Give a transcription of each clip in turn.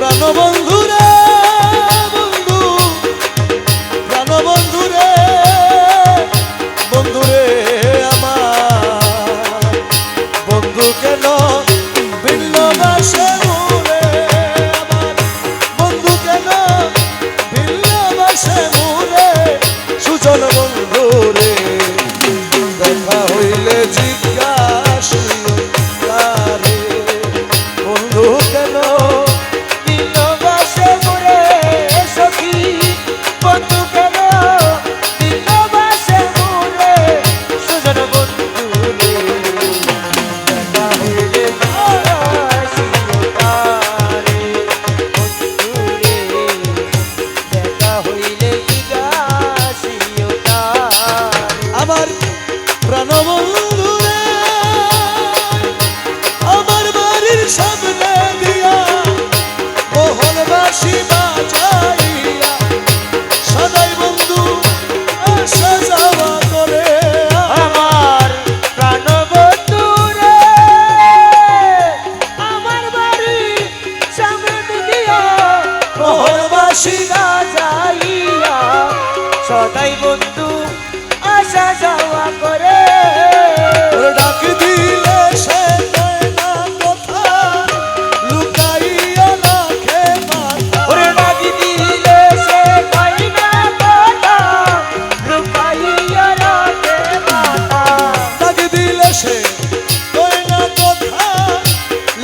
প্রাণবন্ধুরে বন্ধু, প্রাণবন্ধুরে বন্ধুরে আমার বন্ধু কেন ভিন্ন বাসে মোরে, আমার বন্ধু কেন ভিন্ন বাসে মোরে, সুজন বন্ধুরে দেখা হইলে জিজ্ঞাসিও তারে বন্ধু কেন ভিন্ন বাসে মোরে, সখী বন্ধু কেন ভিন্ন বাসে মোরে, সুজন বন্ধুরে দেখা হইলে জিজ্ঞাসিও তারে বন্ধুরে দেখা হইলে জিজ্ঞাসিও তারে। আমার প্রাণবন্ধুরে আমার বাড়ির সামনে দিয়া মোহন বাঁশি বাজাইয়া সদাই বন্ধু আসা যাওয়া করে। আমার প্রাণবন্ধুরে আমার বাড়ি সামনে দিয়া মোহন বাঁশি যাইয়া সদাই বন্ধু আসা যাওয়া করে। ডাক দিলে সে দেয় না কথা, লুকাইয়া রাখে মাথা। ওরে ডাক দিলে সে কই না কথা, লুকাইয়া রাখে মাথা। ডাক দিলে সে কয় না কথা,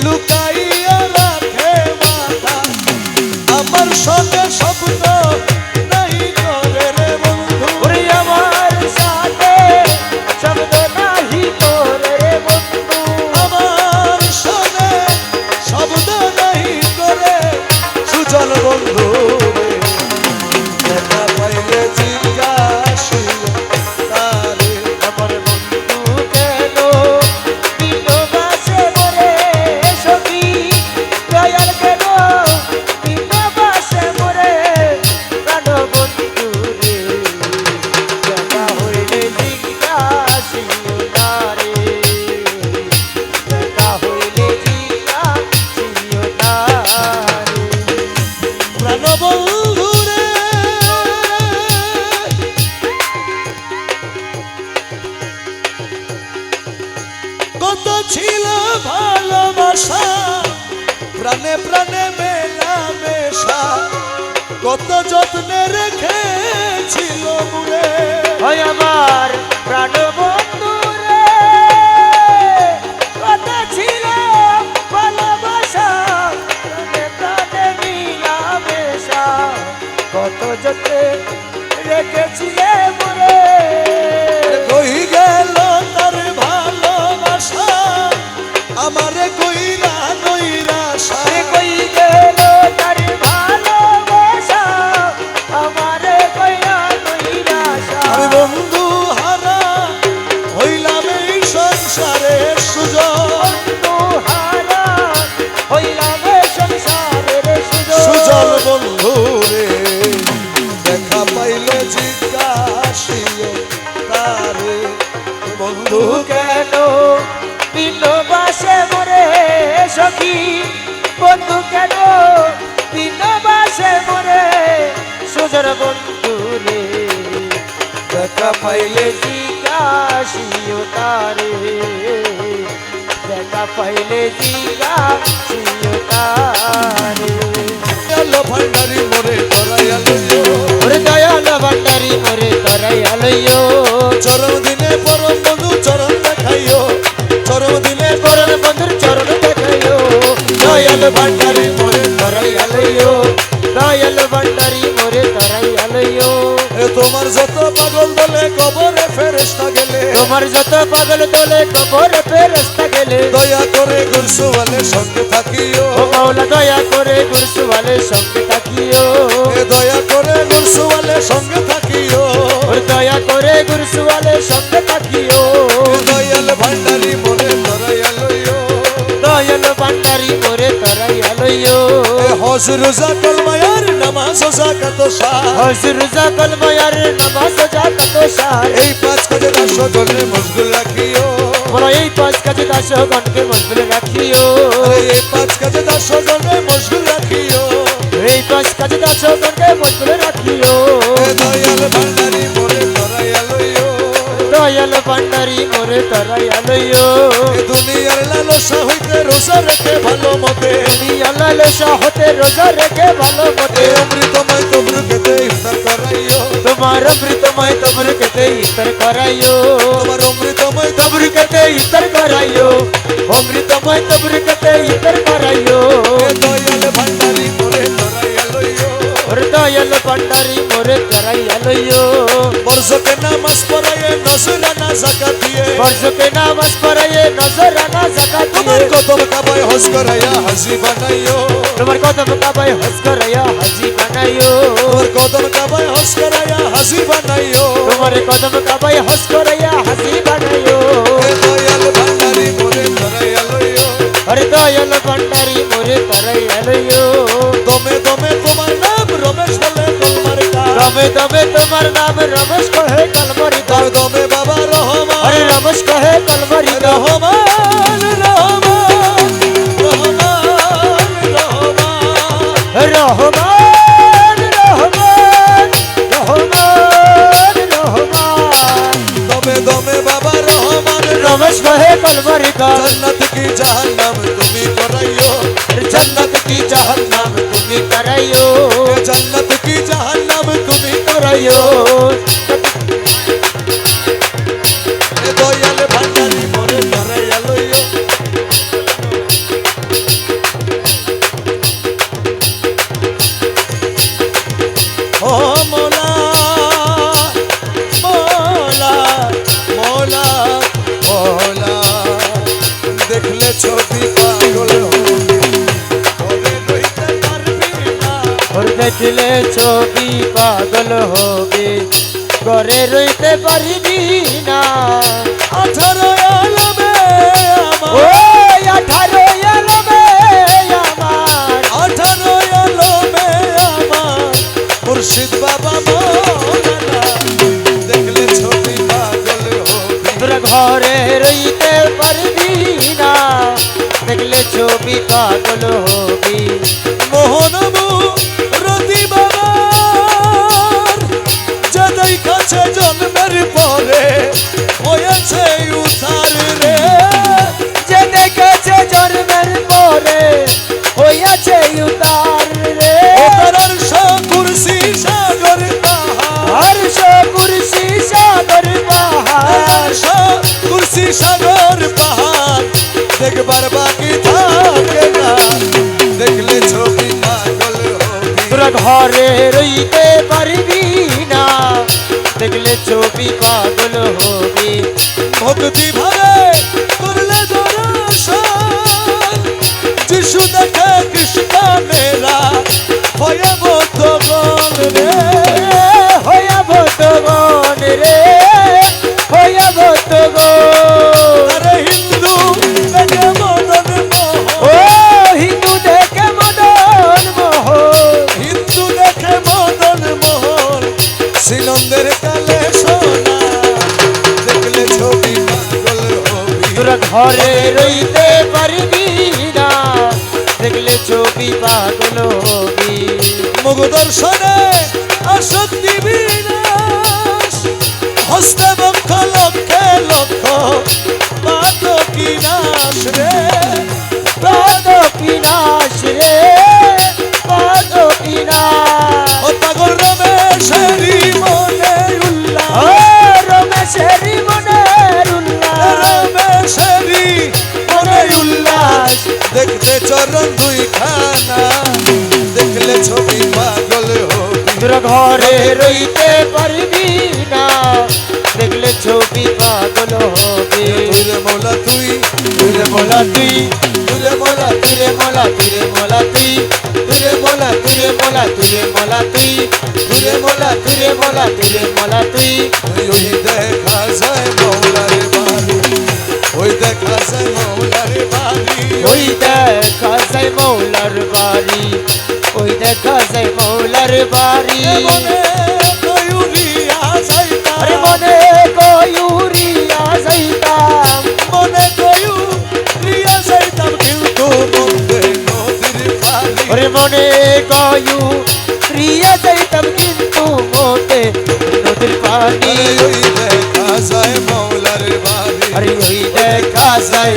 লুকাইয়া রাখে মাথা। আমার সঙ্গে স্বপ্ন নাই করে রে বন্ধু, ওরে আমার সাথে শব্দ নাহি তোরে রে বন্ধু। আমার সঙ্গে শব্দ নাই করে, সুজন বন্ধু রে দেখা পাইলে জিজ্ঞাসিও তারে আমার বন্ধু কেন ভিন্ন বাসে মোরে, সখী দয়াল কেন ভিন্ন বাসে মোরে, প্রাণ বন্ধু রে দেখা হইলে জিজ্ঞাসিও তারে, দেখা হইলে জিজ্ঞাসিও তারে। প্রাণবন্ধু রে কত ছিল ভালোবাসা, প্রাণে প্রাণে মেলামেশা, কত যত্নে রেখেছিল মুরে। ওই আমার প্রাণ বন্ধু রে কত ছিল ভালোবাসা, প্রাণে প্রাণে মিলামেশা, কত যত্নে রেখেছিলে মোরে। কই গেল তার ভালোবাসা, আমারে কইরা নৈরাশা। আরে কই গেল তার ভালোবাসা, আমারে কইরা নৈরাশা। আমি বন্ধু হারা হইলাম এই সংসারে, সুজন বন্ধু হারা হইলাম এ সংসারের সুজন বন্ধু রে দেখা পাইলে জিজ্ঞাসিও তারে বন্ধু কেন ভিন্ন বাসে মোরে, সখী বন্ধু কেন ভিন্ন বাসে মোরে, সুজন বন্ধু রে দেখা পাইলে জিজ্ঞাসিও তারে, দেখা পাইলে জিজ্ঞাসিও তারে। আলো ভান্ডারি মোরে তোরাইয়া লইও, ওরে দয়াল ভান্ডারি মোরে তরাইয়া লইও, চরম দিনে পরম বন্ধু চরণ দেখাইও, চরম দিনে পরম বন্ধুর চরণ দেখাইও। দয়াল ভান্ডারি মোরে তরাইয়া লইও, দয়াল ভান্ডারি মোরে তরাইয়া লইও। তোমার যত পাগল বলে কবরে ফেরেশতা গেলে, তোমার যত পাগল তোলে কবরে ফেরেশতা গেলে, দয়া করে গুরসুওয়ালে সঙ্গে থাকিও, ও মাওলা দয়া করে গুরসুওয়ালে সঙ্গে থাকিও, দয়া করে গুরসুওয়ালে সঙ্গে থাকিও, ওর দয়া করে গুরসুওয়ালে সঙ্গে থাকিও। দয়াল ভান্ডারি মোরে তোরাইয়া লইও, দয়াল ভান্ডারি মোরে তরাইয়া লইও। হজ রোজা কলমায়ার নামাজ ও যাকাত ও সার হজ রোজা কলমায়ার নামাজ ও যাকাত ও সার এই পাঁচ কাজে দাসগণে মশগুল রাখিও বলো এই পাঁচ কাজে দাসগণকে মশগুল রাখিও এই পাঁচ কাজে দাসগণে মশগুল রাখিও এই পাঁচ কাজে দাসগণকে মশগুল রাখিও এ দয়াল ভান্ডারি মোরে ধরাইয়া লইও দয়াল ভান্ডারি মোরে ধরাইয়া লইও এ দুনিয়ার লালসা হইতে রোজা রেখে ভালো মতে আল্লাহ লেশা হতে রোজা রেখে ভালো মতে এ অমৃতময় তবরুকেতে ইফতার করাইও তোমার অমৃতময় তবরুকেতে ইফতার করাইও তোমার অমৃতময় তবরুকেতে ইফতার করাইও অমৃতময় তবরুকেতে ইফতার করাইও এ দয়াল ভান্ডারি মোরে ধরাইয়া লইও ওর দয়াল ভান্ডারি মোরে ধরাইয়া লইও বর্ষকে নামাজ পড়াইয়ে নজরানা যাকাত দিয়ে বর্ষকে নামাজ পড়াইয়ে নজরানা যাকাত তোমার দিয়ে কদম কাবায় হজ করাইয়া হাজি বানাইও তোমার কদম কাবায় হজ করাইয়া হাজি বানাইও তোমার কদম কাবায় হজ করাইয়া হাজি বানাইও তোমার কদম কাবায় হজ করাইয়া হাজি বানাইও এ দয়াল ভান্ডারি মোরে ধরাইয়া লইও ওর দয়াল ভান্ডারি মোরে ধরাইয়া লইও দমে দমে তোমার নাম রমেশ বলে কলমার দমে দমে তোমার নাম রমেশ কহে কলমরি তার দমে বাবা রহমান আরে রমেশ কহে কলমরি রহমান রহমান রহমান রহমান রহমান রহমান রহমান রহমান দমে দমে বাবা রহমান রমেশ কহে কলমরি जन्नत की जहन्नम তুমি করাইও जन्नत की जहन्नम তুমি कराइयो जन्नत की जहन्नम তুমি कराइयो এ দয়াল ভান্ডারি মোরে ধরাইয়া লইও ও মোলা মোলা মোলা মোলা দেখলে ছবি পাগল হবি ওরে রইতে পারবি না और देखले ছবি পাগল হবে ঘরে রইতে পারিবি না 18 আলমে ও আমার 18 আলমে আমার 18 আলমে আমার মুর্শিদ বাবা মৌলানা দেখলে ছবি পাগল হবি তোর ঘরে রইতে পারবি না দেখলে ছবি পাগল হবি মোহনমু রতি বাবার যাদের কাছে জন্মের পরে হয়েছে উতার রে যে দেখেছে জন্মের পরে হইয়াছে উতার রে ওতার কুরসি সাগর পাহাড় হর্ষ কুরসি সাগর পাহাড় কুরসি সাগর পাহাড় দেখবার বাকি থাকে না দেখলে ছবি পাগল হবি তোর ঘরে রইতে পারবি না দেখলে ছবি পাগল হবি ভক্তি ভাবে করলে দর্শন যিশু দেখে কৃষ্ণ মেরা হয়ে বদ্ধগণ রে হইয়া ভক্তগণ রে হইয়া ভক্তগণ আরে হিন্দু দেখে মদন ও মোহন হিন্দু দেখে মদন মোহন হিন্দু দেখে মদন মোহন শ্রীনন্দের কালে সোনা দেখলে ছবি পাগল হবি তোর ঘরে রইতে পারবি না দেখলে ছবি পাগল হবি মুগ দর্শনে আসক্তি বিনাশ হস্তে বক্ষ লক্ষে লক্ষ পাদ কি নাশ রে পাদ বিনাশ রে পাদ বিনাশ ও পাগল রমেশেরি মনে ও উল্লাস রমেশেরি মনের উল্লাস রমেশেরি মনে উল্লাস দেখতে চরণ দুই খানা দেখলে ছবি পাগল হবি তোর ঘরে রইতে পারবি না দেখলে ছবি পাগল হবে তুই মোলা তুই তুরে মোলা তুই তুই মোলা তুরে মোলা তুরে মোলা তুই তুরে মোলা তুরে মোলা তুরে মোলা তুই তুরে মোলা তুরে মোলা তুরে মোলা তুই ওই দেখা যায় মৌলার বাড়ি ওই দেখা যায় মৌলার বাড়ি ওই দেখা যায় মৌলার বাড়ি দেখা যায় মৌলার বাড়ি মনে কয়ুরিয়া যাইতাম আরে মনে কয়ুরিয়া যাইতাম মনে কয়ুরিয়া যাইতাম কিন্তু বন্ধে নদীর পানি ওরে মনে কয়ুরিয়া যাইতাম কিন্তু মোটে নদীর পানি ওই দেখা যায় মৌলার বাড়ি আরে ওই দেখা যায়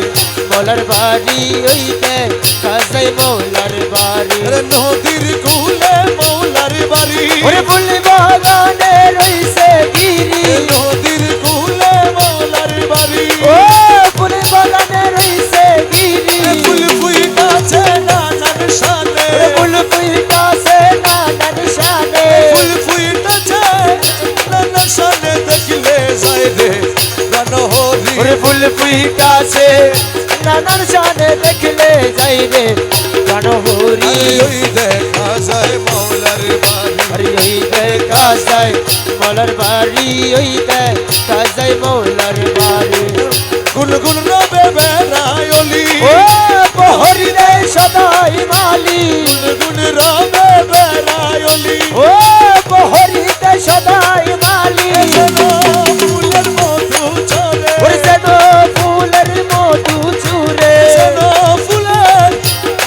মৌলার বাড়ি ওই দেখা যায় মৌলার বাড়ি আরে নদীর কূলে মৌলার বাড়ি ওরে ফুল বাগানে রইছে গিরি নদীর কূলে মৌলার বাড়ি ও ফুল বাগানে রইছে গিরি ফুল ফুইটাছে নানার শানে ফুল ফুইটাছে নানার শানে ফুল ফুইটাছে নানার শানে দেখলে যায় রে প্রাণহরি ওরে ফুল ফুইটাছে নানার শানে দেখলে যাই রে প্রাণহরি ওই দেখা যায় মৌলার বাড়ি আরে ওই দেখা যায় মৌলার বাড়ি ওই দেখা যায় মৌলার বাড়ি গুনগুন রবে বেড়ায়লি ও বহরি রে সদাই মালি গুনগুন রবে বেড়ায়লি ও বহরি রে সদাই মালি ফুলের মধু চলে ওরে যেন ফুলের মধু চুরে ফুলের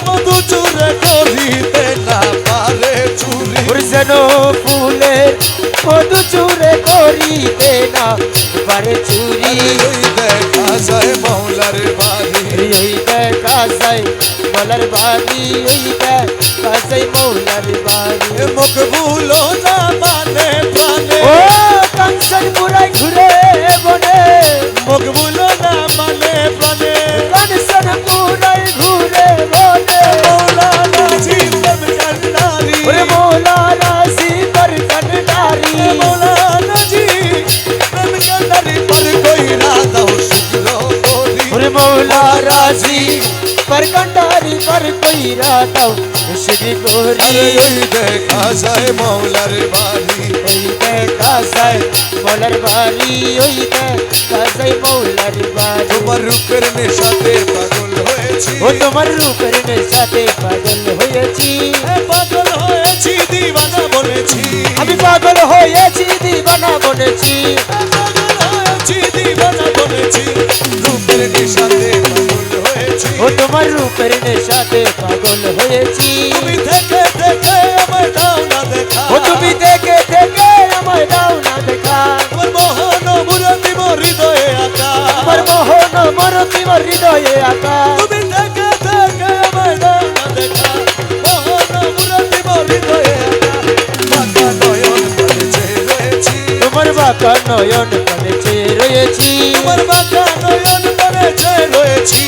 মধু চুরে করিতে না পারে চুরি ওরে যেন ফুলের মধু চুরে করিতে না পারে চুরি ওই দেখা যায় মৌলার বাড়ি ওই দেখা যায় মৌলার বাড়ি ওই দেখা যায় মৌলার বাড়ি মকবুল না মানে প্রাণে ও কাঞ্চন পুরাই ঘুরে বনে মকবুল না মানে প্রাণে কাঞ্চন পুরাই ঘুরে বনে মৌলানা জীবন কান্নারি ওরে মৌলা রাশি কর কন্ডারি মৌলানা জীবন কান্নারি पर कोई राधा शुक्र बोली ওরে মৌলা রাশি पर कंडारी पर कोई राता श्री गोरी अरे ওই দেখা যায় মৌলার বাড়ি ওই দেখা যায় মৌলার বাড়ি ওই দেখা যায় মৌলার বাড়ি তোমার রূপের নেশাতে পাগল হয়েছি ও তোমার রূপের নেশাতে পাগল হয়েছি পাগল হয়েছি দিওয়ানা বলেছি আমি পাগল হয়েছি দিবানা বলেছি পাগল হয়েছি দিওয়ানা বলেছি রূপের নেশাতে পাগল হয়েছি ও তোমার রূপের নেশাতে পাগল হয়েছি তুমি থেকে থেকে আমায় দাও না দেখা ও তুমি দেখে দেখে আমায় দাও না দেখা আমার মোহন মুরতি মোর হৃদয়ে আকা আমার মোহন মরতি মোর হৃদয়ে আকা তুমি থেকে থেকে আমায় দাও না দেখা মোহন মুরতি মোর হৃদয়ে আকা বাঁকা নয়ন পড়েছে রয়েছি তোমার বাঁকা নয়ন পড়েছে রয়েছি তোমার বাঁকা নয়ন পড়েছে রয়েছি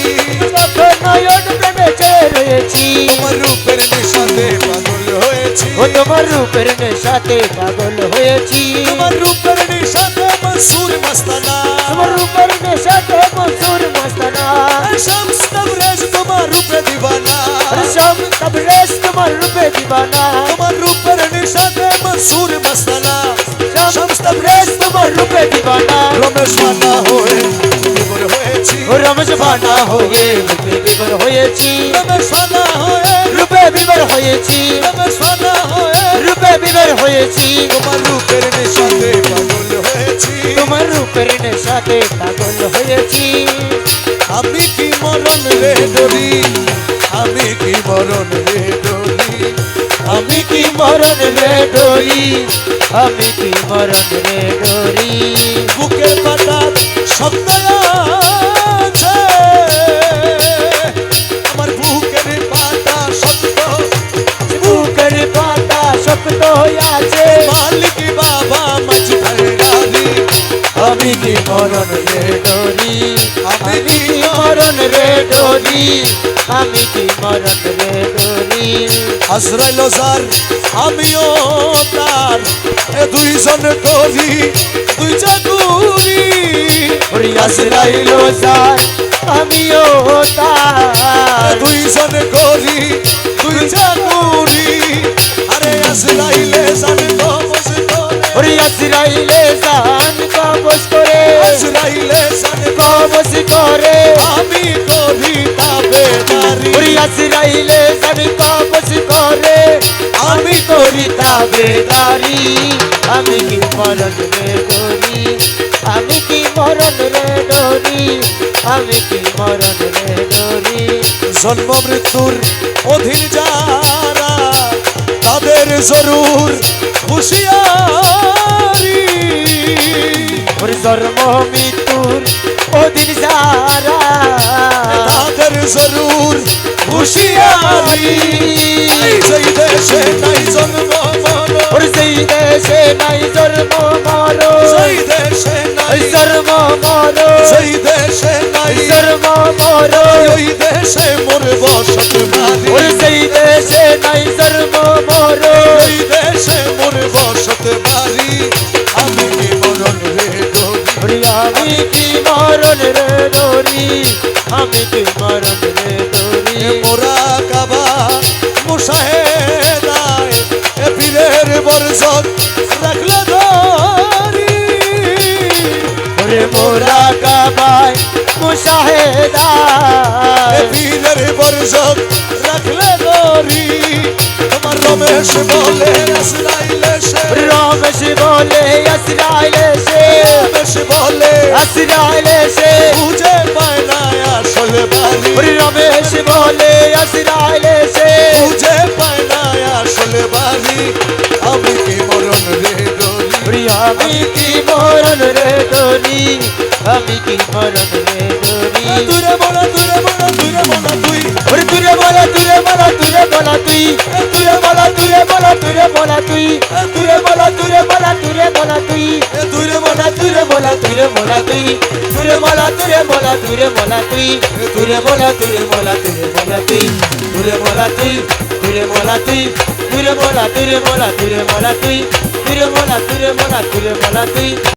বাঁকা নয়ন পড়েছে রয়েছি তোমার রূপের নেশাতে পাগল হয়েছি ও তোমার রূপের নেশাতে পাগল হয়েছি তোমার রূপের নেশাতে মনসুর মস্তানা তোমার রূপের নেশাতে মনসুর মস্তানা শামস তবরেজ তোমার রূপে দিবানা শাম তবরেজ তোমার রূপে দিবানা তোমার রূপের নেশাতে মনসুর মস্তানা শামস তবরেজ তোমার রূপে দিবানা রমেশ মানা হয়ে বিভোর হয়েছি ও রমেশ বানা হয়ে রূপে বিভোর হয়েছি রমেশ মানা হয়ে রূপে বিভোর হয়েছি রমেশ মানা হয়ে রূপে বিভোর হয়েছি তোমার রূপের নেশাতে পাগল হয়েছি তোমার রূপের নেশাতে পাগল হয়েছি আমি কি মরণ রে ডরি আমি কি মরণ রে ডরি আমি কি মরণ রে ডরি আমি কি মরণ রে ডরি বুকে পাতার শব্দ আছে আমার বুকের পাতা শব্দ বুকের পাতা শক্ত আছে মালিক বাবা মাঝখানে রানী আমি কি মরণ রে ডরি আমি আমি কি কি মরণ রে ডরি আমি কি মরণ রে ডরি আজরাইল যার আমিও তার এ দুইজন করি দুই চাকুরি ওরে আজরাইল যার আমিও তার দুইজন করি দুই চাকুরি আরে আজরাইলে জান কবজ করে ওরে আজরাইলে জান কবজ করে আজরাইলে জান কবজ করে আমি করি তাবেদারি ওরে আজরাইলে জান প্রাণ কবজ করে আমি করি তাবেদারি আমি কি মরণ রে ডরি আমি কি মরণ রে ডরি আমি কি মরণ রে ডরি জন্ম মৃত্যুর অধীন যারা তাদের জরুর হুঁশিয়ারি ওর জন্ম মৃত্যুর ওদিন যারা তাদের জরুর হুঁশিয়ারি সেই দেশে নাই জন্ম মরণ ওর সেই দেশে নাই জন্ম মরণ সেই দেশে নাই জন্ম মরণ সেই দেশে নাই জন্ম মরণ ওই দেশে মোর বসত বাড়ি ওর সেই দেশে নাই জন্ম মরণ ওই দেশে মোর বসত বাড়ি আমি কি মরণ রে ডরি আমি কি মরণ রে ডরি আমি কি মরণ রে ডরি মোরা কাবা মুশাহেদায় এ পীরের বরজত রাখলে ধরি ওরে মোরা কাবায় মুশাহেদা এ পীরের বরজত রাখলে ধরি তোমার রমেশ বলে আসরাইলে সে রমেশ বলে আসরাইলে সে রমেশ বলে আসরাইলে সে খুঁজে পায় না আসল বাড়ি ওরে রমেশ বলে আসরাইলে সে খুঁজে পায় না আসল বাড়ি আমি কি মরণ রে ডরি ওরে আমি কি মরণ রে ডরি আমি কি মরণ রে ডরি দূরে বলা দূরে বলা দূরে বলা তুই ওরে দূরে বলা দূরে বলা দূরে বলা তুই দূরে বলা দূরে বলা দূরে বলা তুই দূরে বলা দূরে বলা দূরে বলা তুই দূরে বলা দূরে বলা দূরে বলা তুই দূরে বলা দূরে বলা দূরে বলা তুই দূরে বলা দূরে বলা দূরে বলা তুই দূরে বলা তুই দূরে বলা তুই দূরে বলা দূরে বলা দূরে বলা তুই দূরে বলা দূরে বলা দূরে বলা তুই